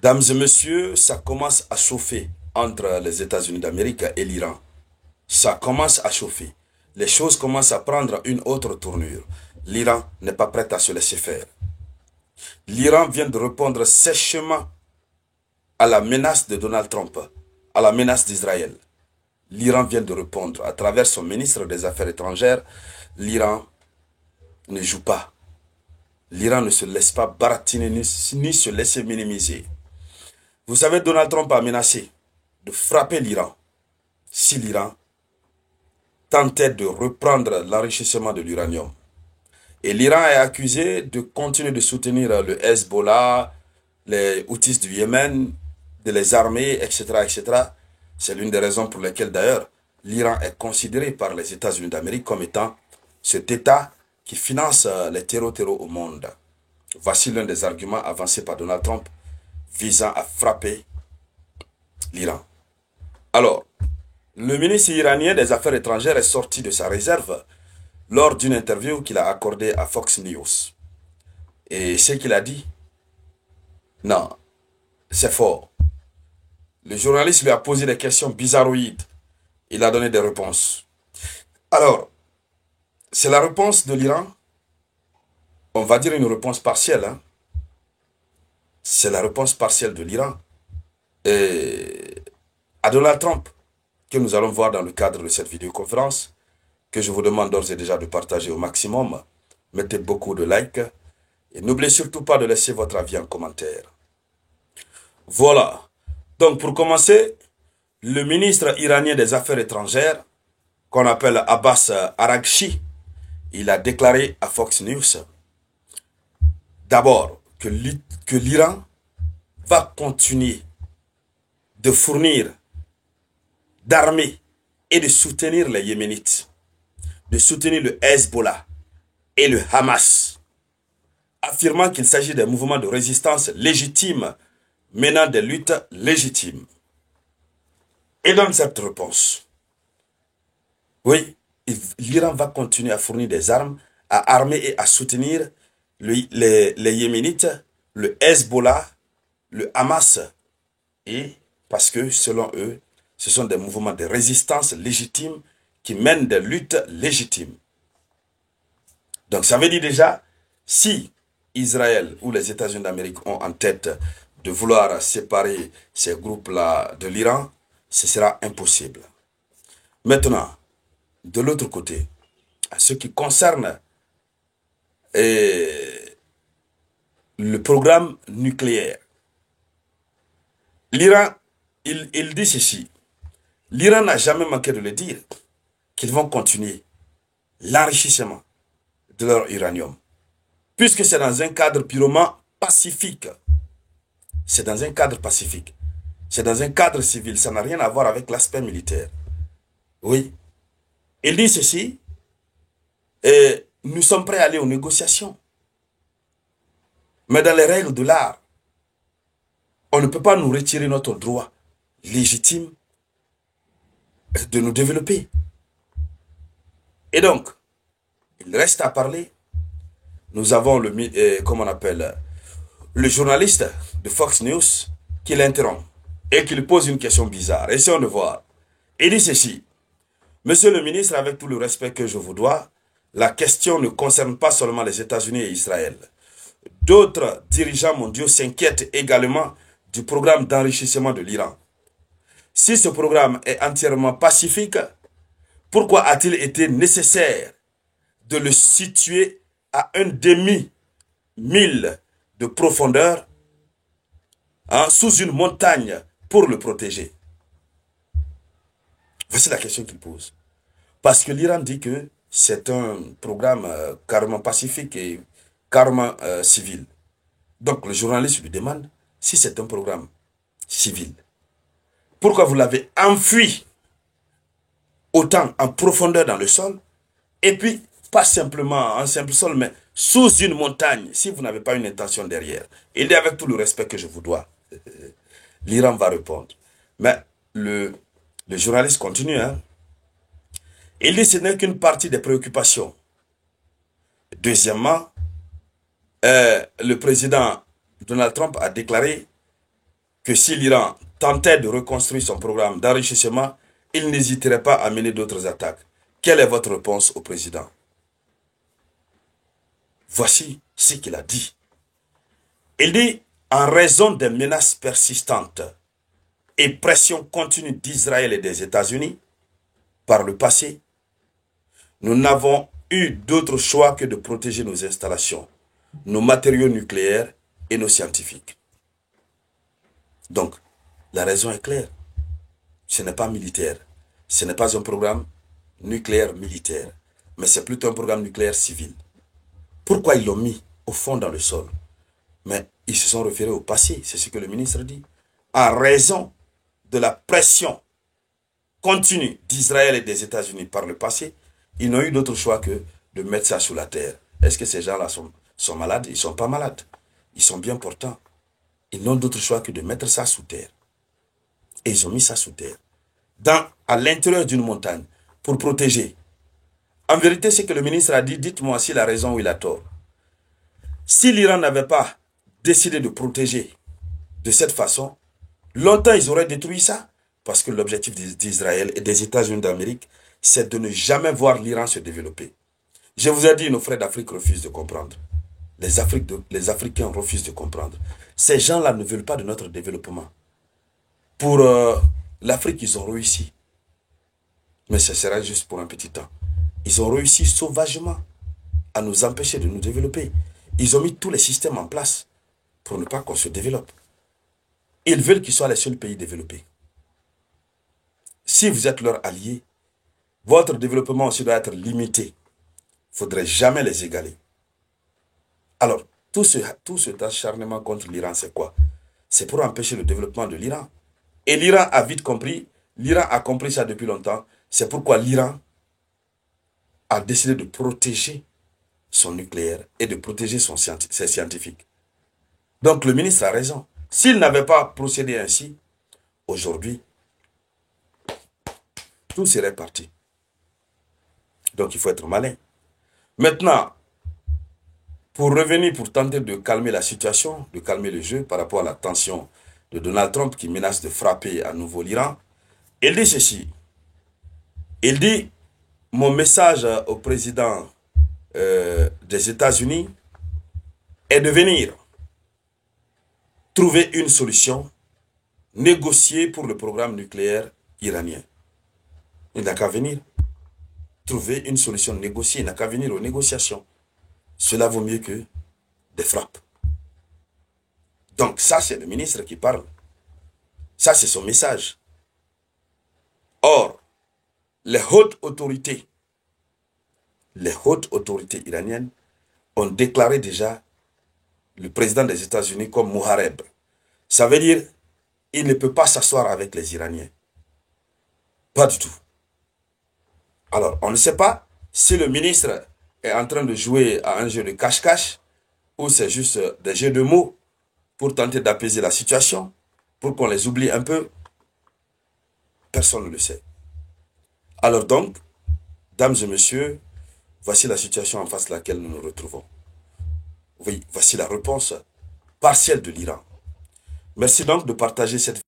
Dames et messieurs, ça commence à chauffer entre les États-Unis d'Amérique et l'Iran. Ça commence à chauffer. Les choses commencent à prendre une autre tournure. L'Iran n'est pas prêt à se laisser faire. L'Iran vient de répondre sèchement à la menace de Donald Trump, à la menace d'Israël. L'Iran vient de répondre à travers son ministre des Affaires étrangères. L'Iran ne joue pas. L'Iran ne se laisse pas baratiner ni se laisser minimiser. Vous savez, Donald Trump a menacé de frapper l'Iran si l'Iran tentait de reprendre l'enrichissement de l'uranium. Et l'Iran est accusé de continuer de soutenir le Hezbollah, les Houthis du Yémen, de les armer, etc., etc. C'est l'une des raisons pour lesquelles, d'ailleurs, l'Iran est considéré par les États-Unis d'Amérique comme étant cet État qui finance les terreaux au monde. Voici l'un des arguments avancés par Donald Trump visant à frapper l'Iran. Alors, le ministre iranien des Affaires étrangères est sorti de sa réserve lors d'une interview qu'il a accordée à Fox News. Et ce qu'il a dit, non, c'est fort. Le journaliste lui a posé des questions bizarroïdes. Il a donné des réponses. Alors, c'est la réponse de l'Iran. On va dire une réponse partielle. Hein. C'est la réponse partielle de l'Iran à Donald Trump, que nous allons voir dans le cadre de cette vidéoconférence, que je vous demande d'ores et déjà de partager au maximum. Mettez beaucoup de likes et n'oubliez surtout pas de laisser votre avis en commentaire. Voilà. Donc pour commencer, le ministre iranien des Affaires étrangères, qu'on appelle Abbas Araghchi, il a déclaré à Fox News d'abord que l'Iran va continuer de fournir d'armées et de soutenir les Yéménites, de soutenir le Hezbollah et le Hamas, affirmant qu'il s'agit des mouvements de résistance légitimes menant des luttes légitimes. Et dans cette réponse, oui, l'Iran va continuer à fournir des armes, à armer et à soutenir les Yéménites, le Hezbollah, le Hamas, et parce que selon eux, ce sont des mouvements de résistance légitimes qui mènent des luttes légitimes. Donc ça veut dire déjà, si Israël ou les États-Unis d'Amérique ont en tête de vouloir séparer ces groupes-là de l'Iran, ce sera impossible. Maintenant, de l'autre côté, à ce qui concerne le programme nucléaire, l'Iran, il dit ceci. L'Iran n'a jamais manqué de le dire, qu'ils vont continuer l'enrichissement de leur uranium, puisque c'est dans un cadre purement pacifique. C'est dans un cadre pacifique. C'est dans un cadre civil. Ça n'a rien à voir avec l'aspect militaire. Oui. Il dit ceci, et nous sommes prêts à aller aux négociations. Mais dans les règles de l'art, on ne peut pas nous retirer notre droit légitime de nous développer. Et donc, il reste à parler. Nous avons comment on appelle, le journaliste de Fox News qui l'interrompt et qui lui pose une question bizarre. Essayons de voir. Il dit ceci. Monsieur le ministre, avec tout le respect que je vous dois, la question ne concerne pas seulement les États-Unis et Israël. D'autres dirigeants mondiaux s'inquiètent également du programme d'enrichissement de l'Iran. Si ce programme est entièrement pacifique, pourquoi a-t-il été nécessaire de le situer à un demi-mille de profondeur, sous une montagne, pour le protéger? Voici la question qu'il pose. Parce que l'Iran dit que c'est un programme carrément pacifique et carrément civil. Donc le journaliste lui demande si c'est un programme civil. Pourquoi vous l'avez enfui autant en profondeur dans le sol, et puis pas simplement en simple sol, mais sous une montagne, si vous n'avez pas une intention derrière? Il dit avec tout le respect que je vous dois. L'Iran va répondre. Mais le journaliste continue. Il dit que ce n'est qu'une partie des préoccupations. Deuxièmement, le président Donald Trump a déclaré que si l'Iran tentait de reconstruire son programme d'enrichissement, il n'hésiterait pas à mener d'autres attaques. Quelle est votre réponse au président? Voici ce qu'il a dit. Il dit, en raison des menaces persistantes et pressions continues d'Israël et des États-Unis, par le passé, nous n'avons eu d'autre choix que de protéger nos installations, nos matériaux nucléaires et nos scientifiques. Donc, la raison est claire. Ce n'est pas militaire. Ce n'est pas un programme nucléaire militaire, mais c'est plutôt un programme nucléaire civil. Pourquoi ils l'ont mis au fond dans le sol? Mais ils se sont référés au passé, c'est ce que le ministre dit. En raison de la pression continue d'Israël et des États-Unis par le passé, ils n'ont eu d'autre choix que de mettre ça sous la terre. Est-ce que ces gens-là sont malades? Ils ne sont pas malades. Ils sont bien portants. Ils n'ont d'autre choix que de mettre ça sous terre. Et ils ont mis ça sous terre. À l'intérieur d'une montagne, pour protéger. En vérité, ce que le ministre a dit, dites-moi s'il a raison ou il a tort. Si l'Iran n'avait pas décidé de protéger de cette façon, longtemps ils auraient détruit ça. Parce que l'objectif d'Israël et des États-Unis d'Amérique, c'est de ne jamais voir l'Iran se développer. Je vous ai dit, nos frères d'Afrique refusent de comprendre. Les Africains refusent de comprendre. Ces gens-là ne veulent pas de notre développement. Pour l'Afrique, ils ont réussi. Mais ce sera juste pour un petit temps. Ils ont réussi sauvagement à nous empêcher de nous développer. Ils ont mis tous les systèmes en place pour ne pas qu'on se développe. Ils veulent qu'ils soient les seuls pays développés. Si vous êtes leur allié, votre développement aussi doit être limité. Il ne faudrait jamais les égaler. Alors, tout cet acharnement contre l'Iran, c'est quoi? C'est pour empêcher le développement de l'Iran. Et l'Iran a vite compris, l'Iran a compris ça depuis longtemps. C'est pourquoi l'Iran a décidé de protéger son nucléaire et de protéger ses scientifiques. Donc le ministre a raison. S'il n'avait pas procédé ainsi, aujourd'hui, tout serait parti. Donc il faut être malin. Maintenant, pour revenir, pour tenter de calmer la situation, de calmer le jeu par rapport à la tension de Donald Trump qui menace de frapper à nouveau l'Iran, il dit ceci. Il dit, mon message au président des États-Unis est de venir trouver une solution, négocier pour le programme nucléaire iranien. Il n'a qu'à venir trouver une solution négociée, il n'a qu'à venir aux négociations. Cela vaut mieux que des frappes. Donc ça, c'est le ministre qui parle. Ça, c'est son message. Or, les hautes autorités iraniennes ont déclaré déjà le président des États-Unis comme Muhareb. Ça veut dire il ne peut pas s'asseoir avec les Iraniens. Pas du tout. Alors, on ne sait pas si le ministre est en train de jouer à un jeu de cache-cache ou c'est juste des jeux de mots pour tenter d'apaiser la situation, pour qu'on les oublie un peu. Personne ne le sait. Alors donc, dames et messieurs, voici la situation en face de laquelle nous nous retrouvons. Oui, voici la réponse partielle de l'Iran. Merci donc de partager cette vidéo.